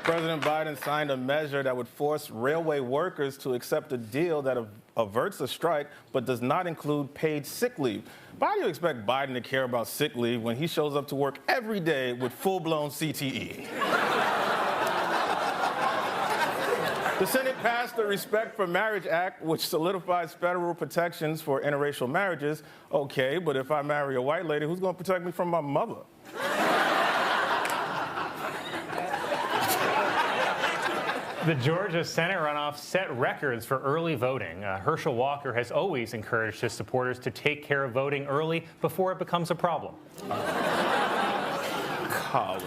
President Biden signed a measure that would force railway workers to accept a deal that averts a strike but does not include paid sick leave. Why do you expect Biden to care about sick leave when he shows up to work every day with full-blown CTE? The Senate passed the Respect for Marriage Act, which solidifies federal protections for interracial marriages. Okay, but if I marry a white lady, who's going to protect me from my mother? The Georgia Senate runoff set records for early voting. Herschel Walker has always encouraged his supporters to take care of voting early before it becomes a problem. Colin.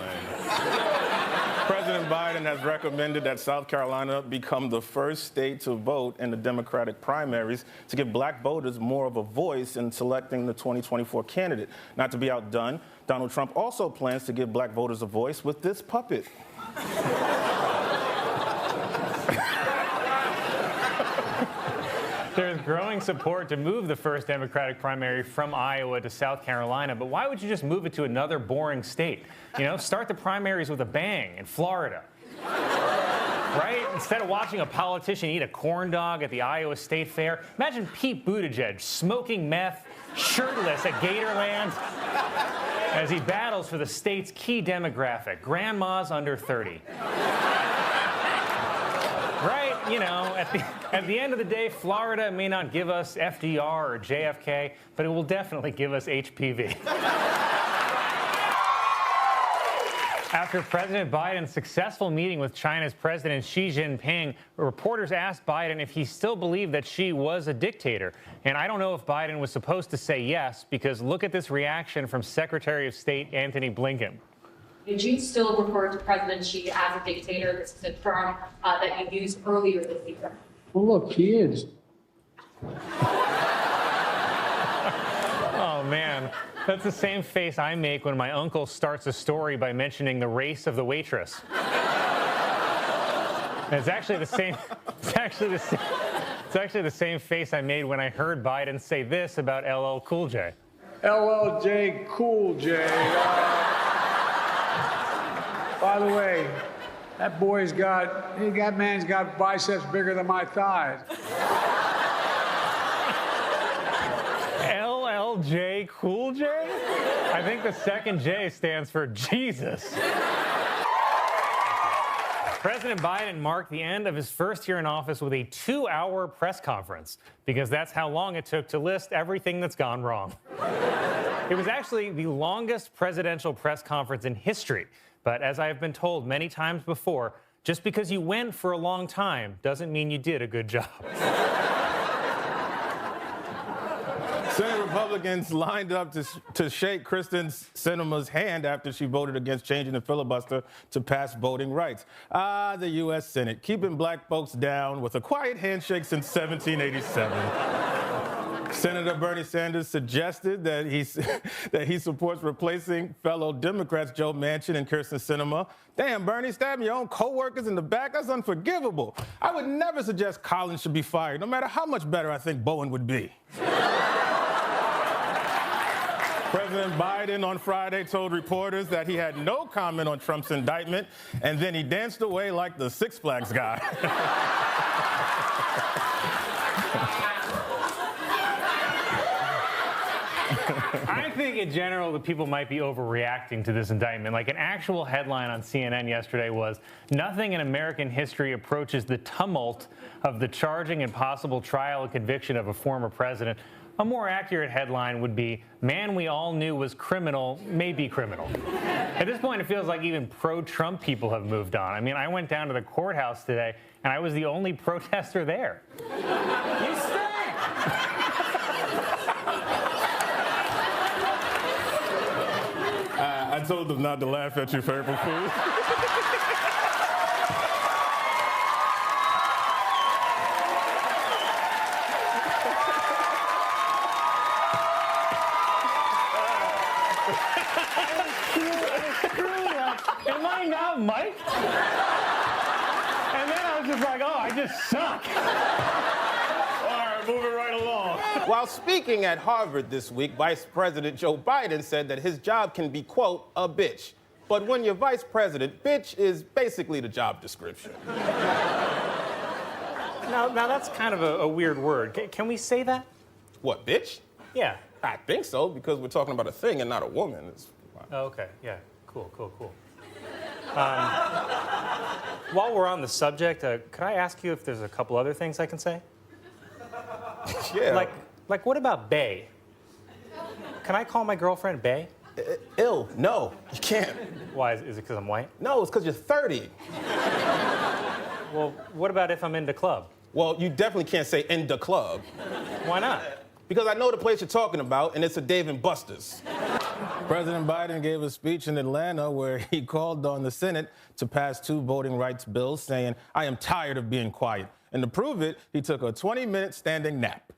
President Biden has recommended that South Carolina become the first state to vote in the Democratic primaries to give black voters more of a voice in selecting the 2024 candidate. Not to be outdone, Donald Trump also plans to give black voters a voice with this puppet. There's growing support to move the first Democratic primary from Iowa to South Carolina, but why would you just move it to another boring state? You know, start the primaries with a bang in Florida. Right? Instead of watching a politician eat a corn dog at the Iowa State Fair, imagine Pete Buttigieg smoking meth, shirtless at Gatorland, as he battles for the state's key demographic, grandmas under 30. Right? You know, at the end of the day, Florida may not give us FDR or JFK, but it will definitely give us HPV. After President Biden's successful meeting with China's President Xi Jinping, reporters asked Biden if he still believed that Xi was a dictator. And I don't know if Biden was supposed to say yes, because look at this reaction from Secretary of State Antony Blinken. Did you still refer to President Xi as a dictator? This is a term that you used earlier this year. Well, look, he is. Oh, man. That's the same face I make when my uncle starts a story by mentioning the race of the waitress. It's actually the same. It's actually the same face I made when I heard Biden say this about LL Cool J. LLJ Cool J. By the way, that man's got biceps bigger than my thighs. LLJ Cool J? I think the second J stands for Jesus. President Biden marked the end of his first year in office with a 2-hour press conference, because that's how long it took to list everything that's gone wrong. It was actually the longest presidential press conference in history. But as I have been told many times before, just because you went for a long time doesn't mean you did a good job. Senate Republicans lined up to shake Kristen Sinema's hand after she voted against changing the filibuster to pass voting rights. The U.S. Senate, keeping black folks down with a quiet handshake since 1787. Senator Bernie Sanders suggested that he supports replacing fellow Democrats Joe Manchin and Kyrsten Sinema. Damn, Bernie, stabbing your own co-workers in the back? That's unforgivable. I would never suggest Collins should be fired, no matter how much better I think Bowen would be. President Biden on Friday told reporters that he had no comment on Trump's indictment, and then he danced away like the Six Flags guy. I think in general that people might be overreacting to this indictment. Like, an actual headline on CNN yesterday was, "Nothing in American history approaches the tumult of the charging and possible trial and conviction of a former president." A more accurate headline would be, "Man we all knew was criminal may be criminal." At this point, it feels like even pro-Trump people have moved on. I mean, I went down to the courthouse today, and I was the only protester there. You stink! I told them not to laugh at your favorite food. Am I not Mike? And then I was just like, oh, I just suck. All right, moving right along. While speaking at Harvard this week, Vice President Joe Biden said that his job can be, quote, a bitch. But when you're vice president, bitch is basically the job description. Now that's kind of a weird word. Can we say that? What, bitch? Yeah. I think so, because we're talking about a thing and not a woman. Oh, okay. Yeah. Cool. While we're on the subject, could I ask you if there's a couple other things I can say? Yeah. Like what about bae? Can I call my girlfriend bae? Ill. No, you can't. Why? Is it because I'm white? No, it's because you're 30. Well, what about if I'm in the club? Well, you definitely can't say in the club. Why not? Because I know the place you're talking about, and it's a Dave & Buster's. President Biden gave a speech in Atlanta where he called on the Senate to pass 2 voting rights bills, saying, I am tired of being quiet. And to prove it, he took a 20-minute standing nap.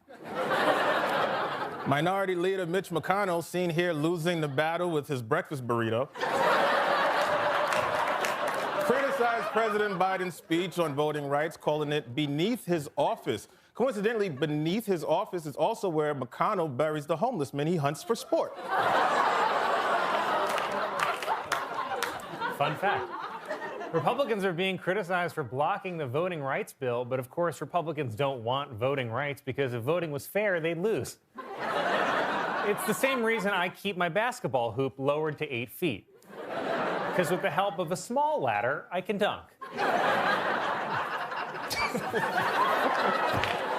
Minority Leader Mitch McConnell, seen here losing the battle with his breakfast burrito, criticized President Biden's speech on voting rights, calling it beneath his office. Coincidentally, beneath his office is also where McConnell buries the homeless men he hunts for sport. Fun fact. Republicans are being criticized for blocking the voting rights bill, but of course Republicans don't want voting rights because if voting was fair, they'd lose. It's the same reason I keep my basketball hoop lowered to 8 feet. Because with the help of a small ladder, I can dunk.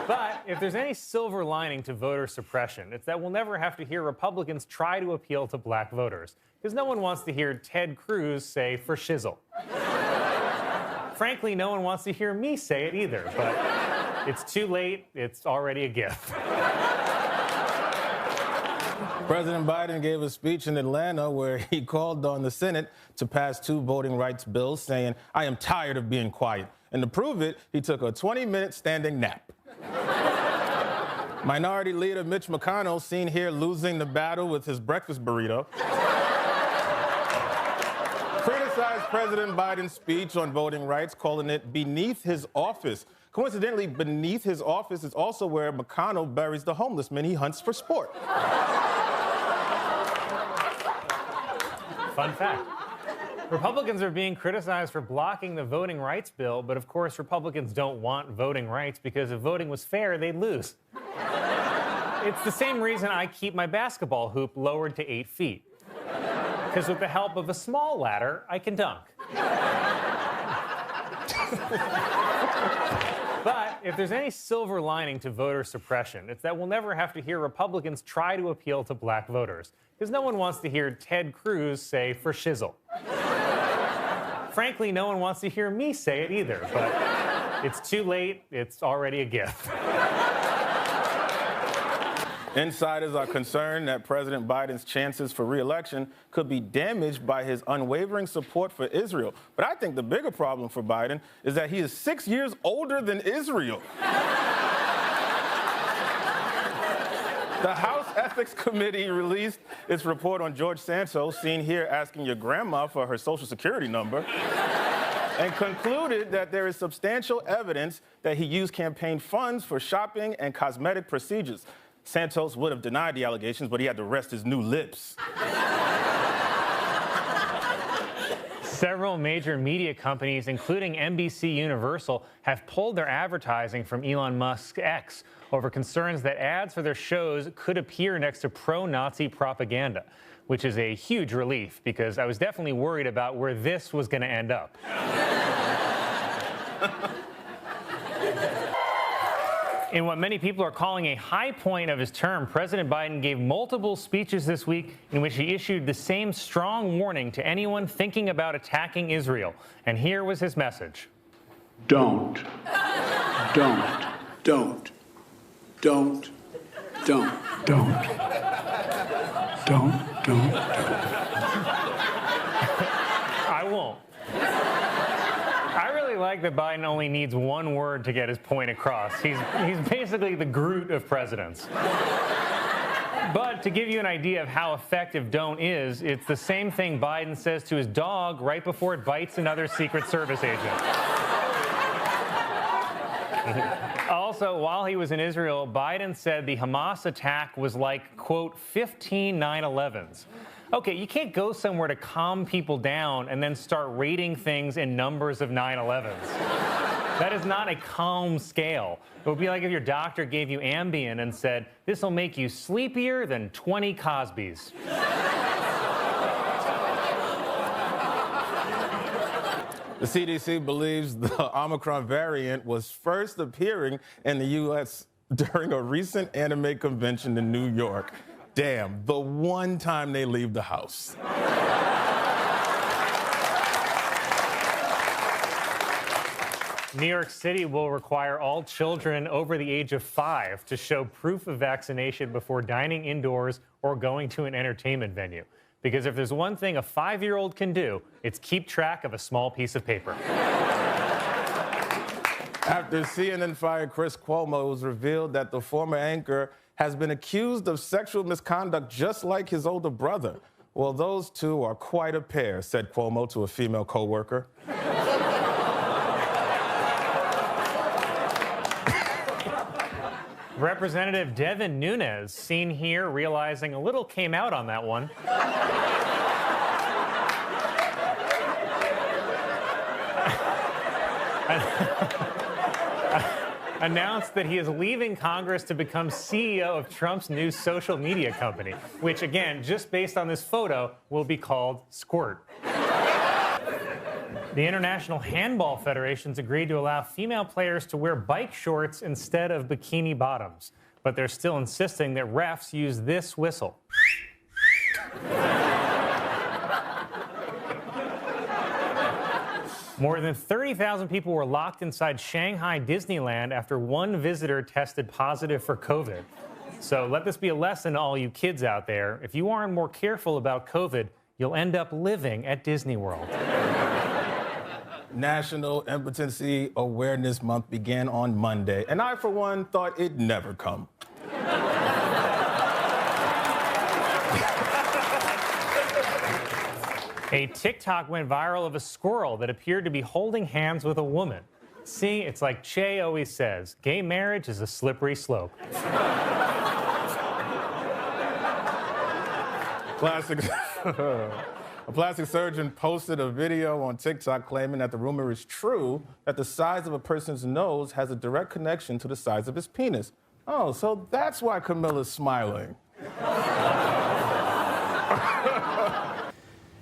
But if there's any silver lining to voter suppression, it's that we'll never have to hear Republicans try to appeal to black voters. Because no one wants to hear Ted Cruz say for shizzle. Frankly, no one wants to hear me say it either, but it's too late, it's already a gift. President Biden gave a speech in Atlanta where he called on the Senate to pass 2 voting rights bills, saying, I am tired of being quiet. And to prove it, he took a 20-minute standing nap. Minority Leader Mitch McConnell, seen here losing the battle with his breakfast burrito, criticized President Biden's speech on voting rights, calling it beneath his office. Coincidentally, beneath his office is also where McConnell buries the homeless men he hunts for sport. Fun fact. Republicans are being criticized for blocking the voting rights bill, but of course Republicans don't want voting rights because if voting was fair, they'd lose. It's the same reason I keep my basketball hoop lowered to 8 feet. Because with the help of a small ladder, I can dunk. But if there's any silver lining to voter suppression, it's that we'll never have to hear Republicans try to appeal to black voters. Because no one wants to hear Ted Cruz say for shizzle. Frankly, no one wants to hear me say it either, but it's too late, it's already a gift. Insiders are concerned that President Biden's chances for re-election could be damaged by his unwavering support for Israel. But I think the bigger problem for Biden is that he is 6 years older than Israel. The House Ethics Committee released its report on George Santos, seen here asking your grandma for her social security number, and concluded that there is substantial evidence that he used campaign funds for shopping and cosmetic procedures. Santos would have denied the allegations, but he had to rest his new lips. Several major media companies, including NBC Universal, have pulled their advertising from Elon Musk's X over concerns that ads for their shows could appear next to pro-Nazi propaganda, which is a huge relief because I was definitely worried about where this was going to end up. In what many people are calling a high point of his term, President Biden gave multiple speeches this week in which he issued the same strong warning to anyone thinking about attacking Israel. And here was his message. Don't. Don't. Don't. Don't. Don't. Don't. Don't. Don't. I won't. I really like that Biden only needs one word to get his point across. He's basically the Groot of presidents. But to give you an idea of how effective don't is, it's the same thing Biden says to his dog right before it bites another Secret Service agent. Also, while he was in Israel, Biden said the Hamas attack was like, quote, 15 9/11s. Okay, you can't go somewhere to calm people down and then start rating things in numbers of 9/11s. That is not a calm scale. It would be like if your doctor gave you Ambien and said, this will make you sleepier than 20 Cosbys. The CDC believes the Omicron variant was first appearing in the U.S. during a recent anime convention in New York. Damn, the one time they leave the house. New York City will require all children over the age of 5 to show proof of vaccination before dining indoors or going to an entertainment venue. Because if there's one thing a 5-year-old can do, it's keep track of a small piece of paper. After CNN fired Chris Cuomo, it was revealed that the former anchor has been accused of sexual misconduct just like his older brother. Well, those two are quite a pair, said Cuomo to a female co-worker. Representative Devin Nunes, seen here realizing a little came out on that one. Announced that he is leaving Congress to become CEO of Trump's new social media company, which, again, just based on this photo, will be called Squirt. The International Handball Federation's agreed to allow female players to wear bike shorts instead of bikini bottoms, but they're still insisting that refs use this whistle. More than 30,000 people were locked inside Shanghai Disneyland after one visitor tested positive for COVID. So let this be a lesson to all you kids out there. If you aren't more careful about COVID, you'll end up living at Disney World. National Impotency Awareness Month began on Monday, and I, for one, thought it'd never come. A TikTok went viral of a squirrel that appeared to be holding hands with a woman. See, it's like Che always says, gay marriage is a slippery slope. A plastic surgeon posted a video on TikTok claiming that the rumor is true that the size of a person's nose has a direct connection to the size of his penis. Oh, so that's why Camilla's smiling.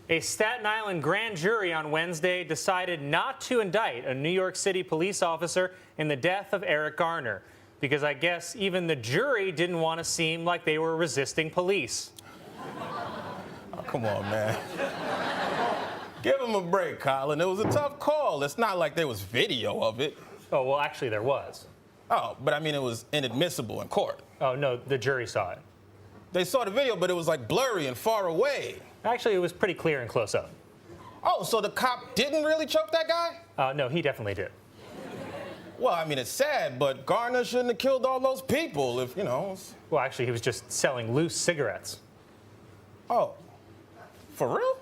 A Staten Island grand jury on Wednesday decided not to indict a New York City police officer in the death of Eric Garner, because I guess even the jury didn't want to seem like they were resisting police. Oh, come on, man. Give him a break, Colin. It was a tough call. It's not like there was video of it. Oh, well, actually, there was. Oh, but I mean, it was inadmissible in court. Oh, no, the jury saw it. They saw the video, but it was like blurry and far away. Actually, it was pretty clear and close up. Oh, so the cop didn't really choke that guy? No, he definitely did. Well, I mean, it's sad, but Garner shouldn't have killed all those people if, you know. Well, actually, he was just selling loose cigarettes. Oh, for real?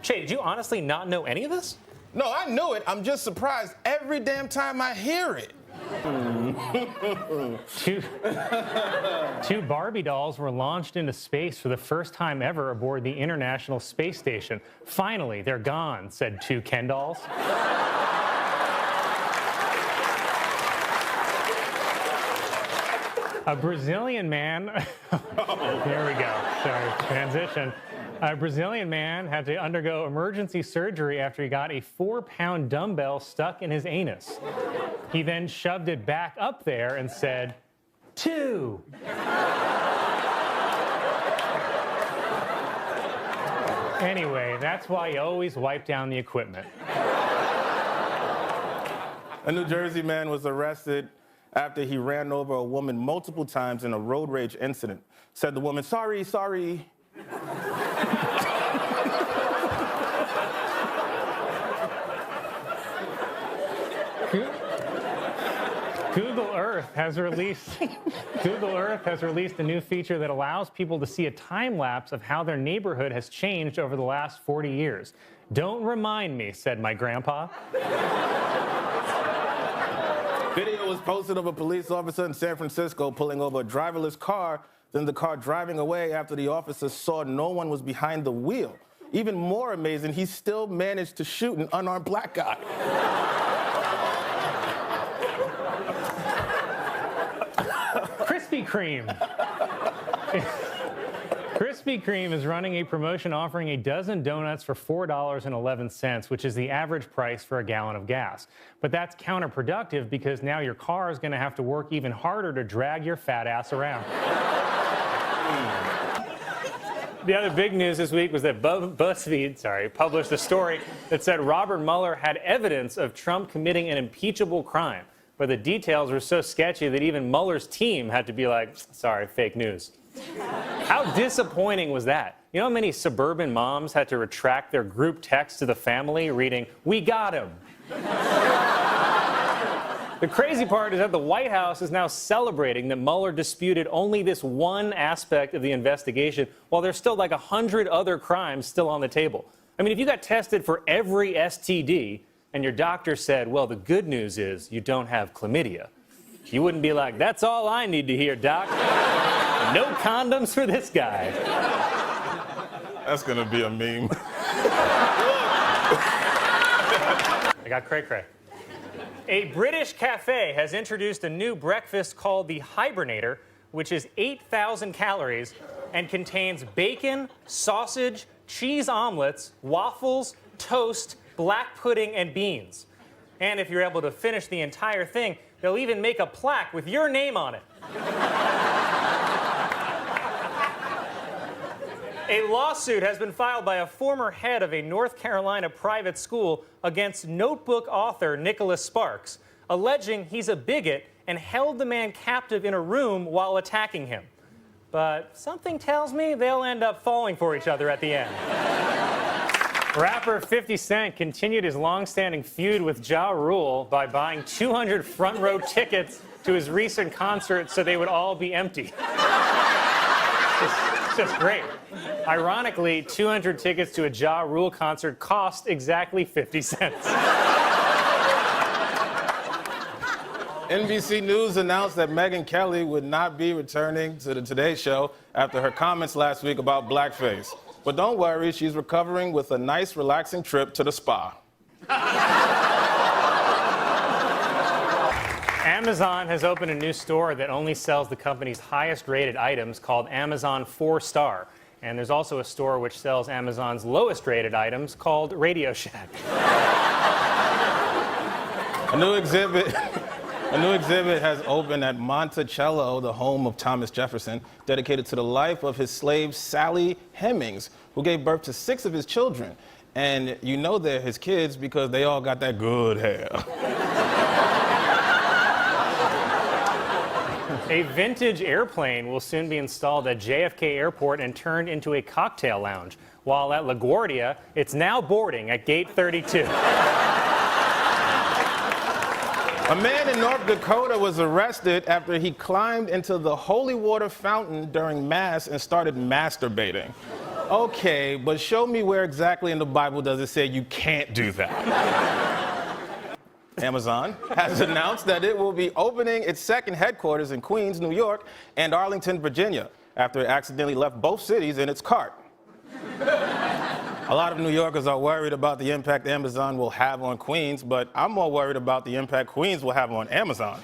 Che, did you honestly not know any of this? No, I knew it. I'm just surprised every damn time I hear it. Two Barbie dolls were launched into space for the first time ever aboard the International Space Station. Finally, they're gone, said two Ken dolls. A Brazilian man, there we go, sorry, transition. A Brazilian man had to undergo emergency surgery after he got a 4-pound dumbbell stuck in his anus. He then shoved it back up there and said, 2. Anyway, that's why you always wipe down the equipment. A New Jersey man was arrested after he ran over a woman multiple times in a road rage incident. Said the woman, sorry, sorry. Google Earth has released a new feature that allows people to see a time lapse of how their neighborhood has changed over the last 40 years. Don't remind me, said my grandpa. Video was posted of a police officer in San Francisco pulling over a driverless car Then the car driving away after the officers saw no one was behind the wheel. Even more amazing, he still managed to shoot an unarmed black guy. Krispy Kreme. Krispy Kreme is running a promotion offering a dozen donuts for $4.11, which is the average price for a gallon of gas. But that's counterproductive because now your car is going to have to work even harder to drag your fat ass around. The other big news this week was that BuzzFeed published a story that said Robert Mueller had evidence of Trump committing an impeachable crime. But the details were so sketchy that even Mueller's team had to be like, sorry, fake news. How disappointing was that? You know how many suburban moms had to retract their group text to the family reading, "We got him." The crazy part is that the White House is now celebrating that Mueller disputed only this one aspect of the investigation while there's still like 100 other crimes still on the table. I mean, if you got tested for every STD and your doctor said, well, the good news is you don't have chlamydia, you wouldn't be like, that's all I need to hear, doc. No condoms for this guy. That's gonna be a meme. I got cray-cray. A British cafe has introduced a new breakfast called the Hibernator, which is 8,000 calories and contains bacon, sausage, cheese omelets, waffles, toast, black pudding, and beans. And if you're able to finish the entire thing, they'll even make a plaque with your name on it. A lawsuit has been filed by a former head of a North Carolina private school against Notebook author Nicholas Sparks, alleging he's a bigot and held the man captive in a room while attacking him. But something tells me they'll end up falling for each other at the end. Rapper 50 Cent continued his long-standing feud with Ja Rule by buying 200 front-row tickets to his recent concert so they would all be empty. It's just great. Ironically, 200 tickets to a Ja Rule concert cost exactly 50 cents. NBC News announced that Megyn Kelly would not be returning to the Today Show after her comments last week about blackface. But don't worry, she's recovering with a nice, relaxing trip to the spa. Amazon has opened a new store that only sells the company's highest-rated items called Amazon 4-Star. And there's also a store which sells Amazon's lowest-rated items called Radio Shack. A new exhibit has opened at Monticello, the home of Thomas Jefferson, dedicated to the life of his slave Sally Hemings, who gave birth to 6 of his children. And you know they're his kids because they all got that good hair. A vintage airplane will soon be installed at JFK Airport and turned into a cocktail lounge, while at LaGuardia, it's now boarding at Gate 32. A man in North Dakota was arrested after he climbed into the holy water fountain during Mass and started masturbating. Okay, but show me where exactly in the Bible does it say you can't do that. Amazon has announced that it will be opening its second headquarters in Queens, New York, and Arlington, Virginia, after it accidentally left both cities in its cart. A lot of New Yorkers are worried about the impact Amazon will have on Queens, but I'm more worried about the impact Queens will have on Amazon.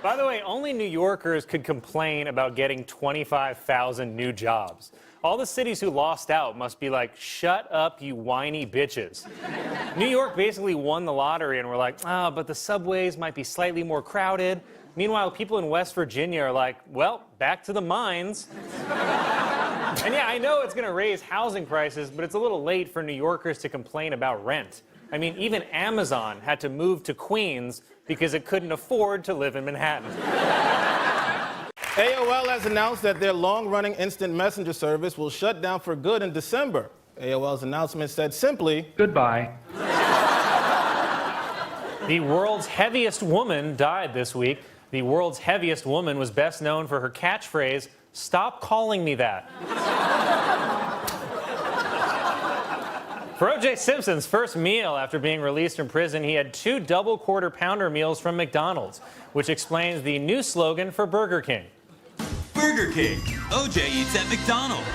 By the way, only New Yorkers could complain about getting 25,000 new jobs. All the cities who lost out must be like, shut up, you whiny bitches. New York basically won the lottery and we're like, but the subways might be slightly more crowded. Meanwhile, people in West Virginia are like, well, back to the mines. And yeah, I know it's going to raise housing prices, but it's a little late for New Yorkers to complain about rent. I mean, even Amazon had to move to Queens because it couldn't afford to live in Manhattan. AOL has announced that their long-running instant messenger service will shut down for good in December. AOL's announcement said simply, goodbye. The world's heaviest woman died this week. The world's heaviest woman was best known for her catchphrase, "Stop calling me that." For O.J. Simpson's first meal after being released from prison, he had 2 double quarter pounder meals from McDonald's, which explains the new slogan for Burger King. Burger King. OJ eats at McDonald's.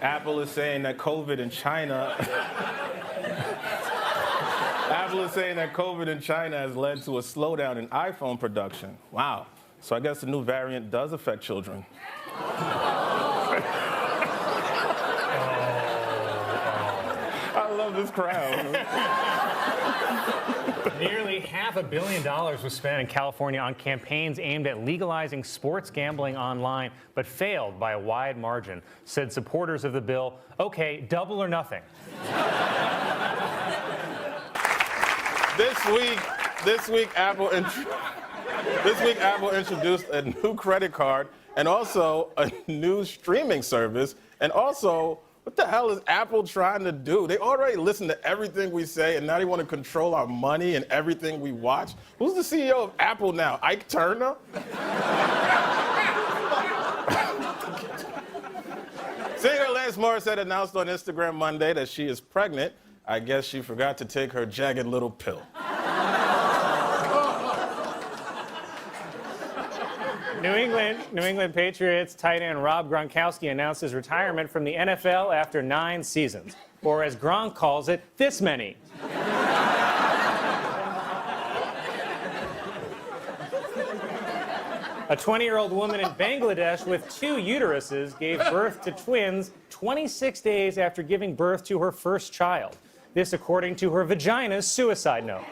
Apple is saying that COVID in China. Apple is saying that COVID in China has led to a slowdown in iPhone production. Wow. So I guess the new variant does affect children. I love this crowd. Nearly $500 million was spent in California on campaigns aimed at legalizing sports gambling online, but failed by a wide margin, said supporters of the bill. Okay, double or nothing. This week, Apple introduced a new credit card and also a new streaming service. And also, what the hell is Apple trying to do? They already listen to everything we say, and now they want to control our money and everything we watch. Who's the CEO of Apple now? Ike Turner? Singer Alanis Morissette announced on Instagram Monday that she is pregnant. I guess she forgot to take her jagged little pill. New England Patriots tight end Rob Gronkowski announced his retirement from the NFL after 9 seasons, or as Gronk calls it, this many. A 20-year-old woman in Bangladesh with 2 uteruses gave birth to twins 26 days after giving birth to her first child. This according to her vagina's suicide note.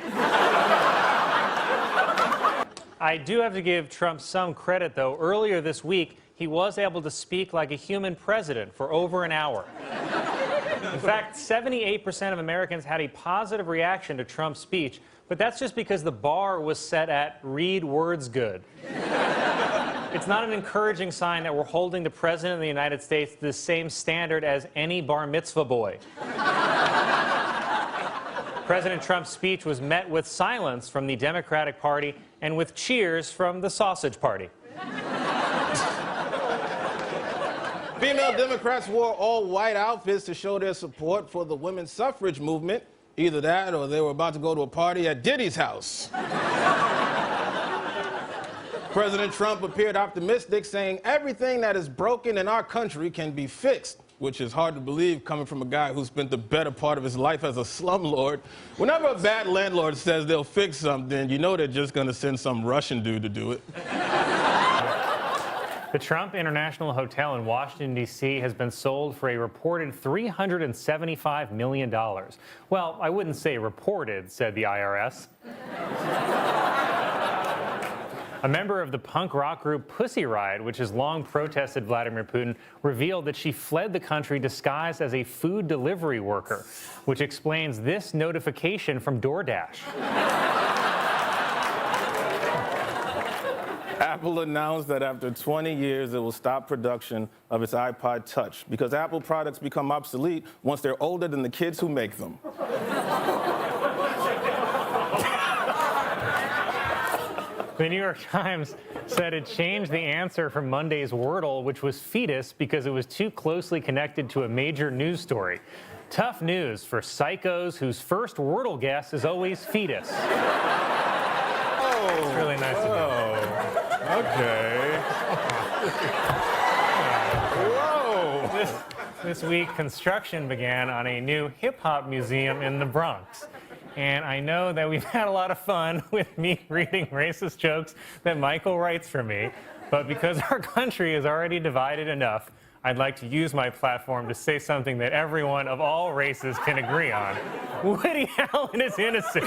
I do have to give Trump some credit, though. Earlier this week, he was able to speak like a human president for over an hour. In fact, 78% of Americans had a positive reaction to Trump's speech, but that's just because the bar was set at read words good. It's not an encouraging sign that we're holding the President of the United States to the same standard as any bar mitzvah boy. President Trump's speech was met with silence from the Democratic Party and with cheers from the Sausage Party. Female Democrats wore all white outfits to show their support for the women's suffrage movement. Either that or they were about to go to a party at Diddy's house. President Trump appeared optimistic, saying everything that is broken in our country can be fixed, which is hard to believe coming from a guy who spent the better part of his life as a slumlord. Whenever a bad landlord says they'll fix something, you know they're just going to send some Russian dude to do it. The Trump International Hotel in Washington, D.C. has been sold for a reported $375 million. Well, I wouldn't say reported, said the IRS. A member of the punk rock group Pussy Riot, which has long protested Vladimir Putin, revealed that she fled the country disguised as a food delivery worker, which explains this notification from DoorDash. Apple announced that after 20 years, it will stop production of its iPod Touch because Apple products become obsolete once they're older than the kids who make them. The New York Times said it changed the answer from Monday's Wordle, which was fetus, because it was too closely connected to a major news story. Tough news for psychos whose first Wordle guess is always fetus. Oh, it's really nice of you. Okay. Whoa. This week, construction began on a new hip-hop museum in the Bronx. And I know that we've had a lot of fun with me reading racist jokes that Michael writes for me, but because our country is already divided enough, I'd like to use my platform to say something that everyone of all races can agree on. Woody Allen is innocent.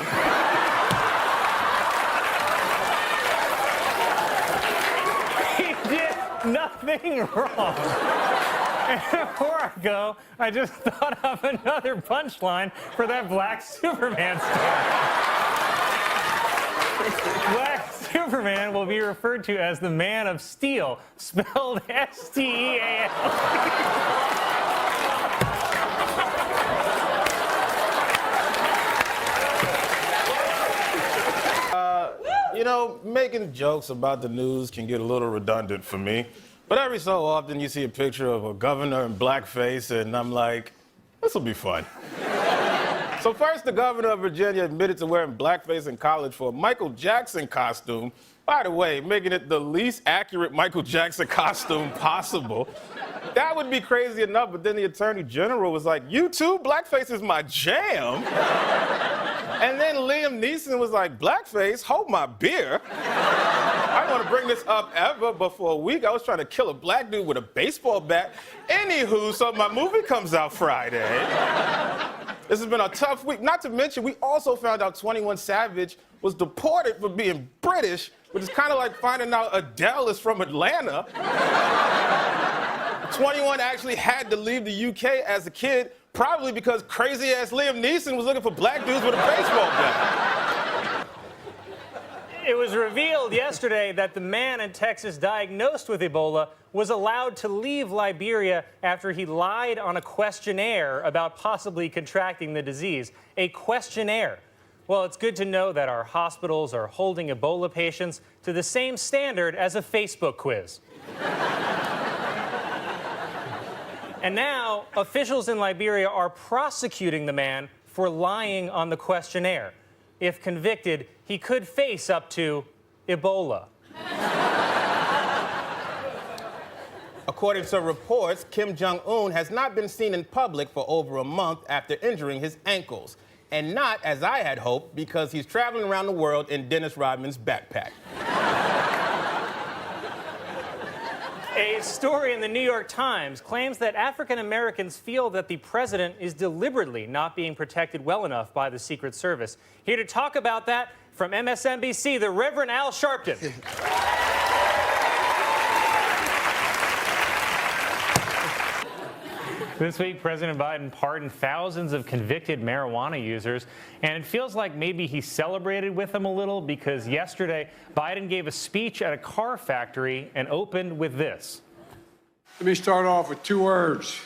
He did nothing wrong. And before I go, I just thought of another punchline for that Black Superman story. Black Superman will be referred to as the Man of Steel, spelled S-T-E-A-L. You know, making jokes about the news can get a little redundant for me. But every so often you see a picture of a governor in blackface, and I'm like, This will be fun. So first, the governor of Virginia admitted to wearing blackface in college for a Michael Jackson costume. By the way, making it the least accurate Michael Jackson costume possible. That would be crazy enough, but then the attorney general was like, you too? Blackface is my jam. And then Liam Neeson was like, blackface? Hold my beer. I don't want to bring this up ever, but for a week I was trying to kill a black dude with a baseball bat. Anywho, so my movie comes out Friday. This has been a tough week. Not to mention, we also found out 21 Savage was deported for being British, which is kind of like finding out Adele is from Atlanta. 21 actually had to leave the UK as a kid, probably because crazy-ass Liam Neeson was looking for black dudes with a baseball bat. It was revealed yesterday that the man in Texas diagnosed with Ebola was allowed to leave Liberia after he lied on a questionnaire about possibly contracting the disease. A questionnaire. Well, it's good to know that our hospitals are holding Ebola patients to the same standard as a Facebook quiz. And now, officials in Liberia are prosecuting the man for lying on the questionnaire. If convicted, he could face up to Ebola. According to reports, Kim Jong-un has not been seen in public for over a month after injuring his ankles. And not, as I had hoped, because he's traveling around the world in Dennis Rodman's backpack. A story in the New York Times claims that African Americans feel that the president is deliberately not being protected well enough by the Secret Service. Here to talk about that, from MSNBC, the Reverend Al Sharpton. This week, President Biden pardoned thousands of convicted marijuana users, and it feels like maybe he celebrated with them a little because yesterday, Biden gave a speech at a car factory and opened with this. Let me start off with two words.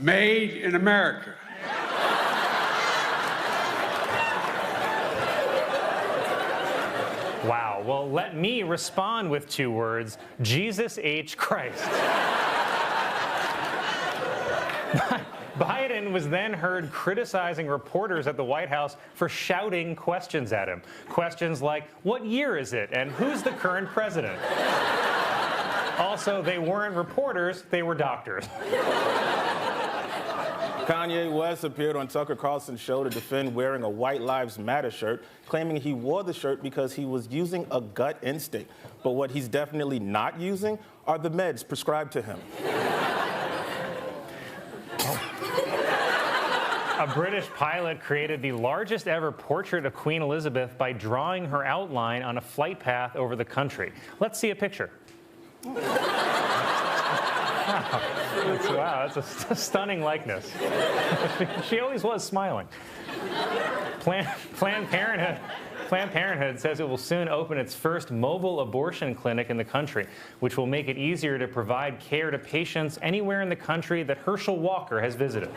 Made in America. Wow. Well, let me respond with two words. Jesus H. Christ. Biden was then heard criticizing reporters at the White House for shouting questions at him. Questions like, what year is it? And who's the current president? Also, they weren't reporters, they were doctors. Kanye West appeared on Tucker Carlson's show to defend wearing a White Lives Matter shirt, claiming he wore the shirt because he was using a gut instinct. But what he's definitely not using are the meds prescribed to him. A British pilot created the largest ever portrait of Queen Elizabeth by drawing her outline on a flight path over the country. Let's see a picture. Wow, that's a stunning likeness. She always was smiling. Planned Parenthood says it will soon open its first mobile abortion clinic in the country, which will make it easier to provide care to patients anywhere in the country that Herschel Walker has visited.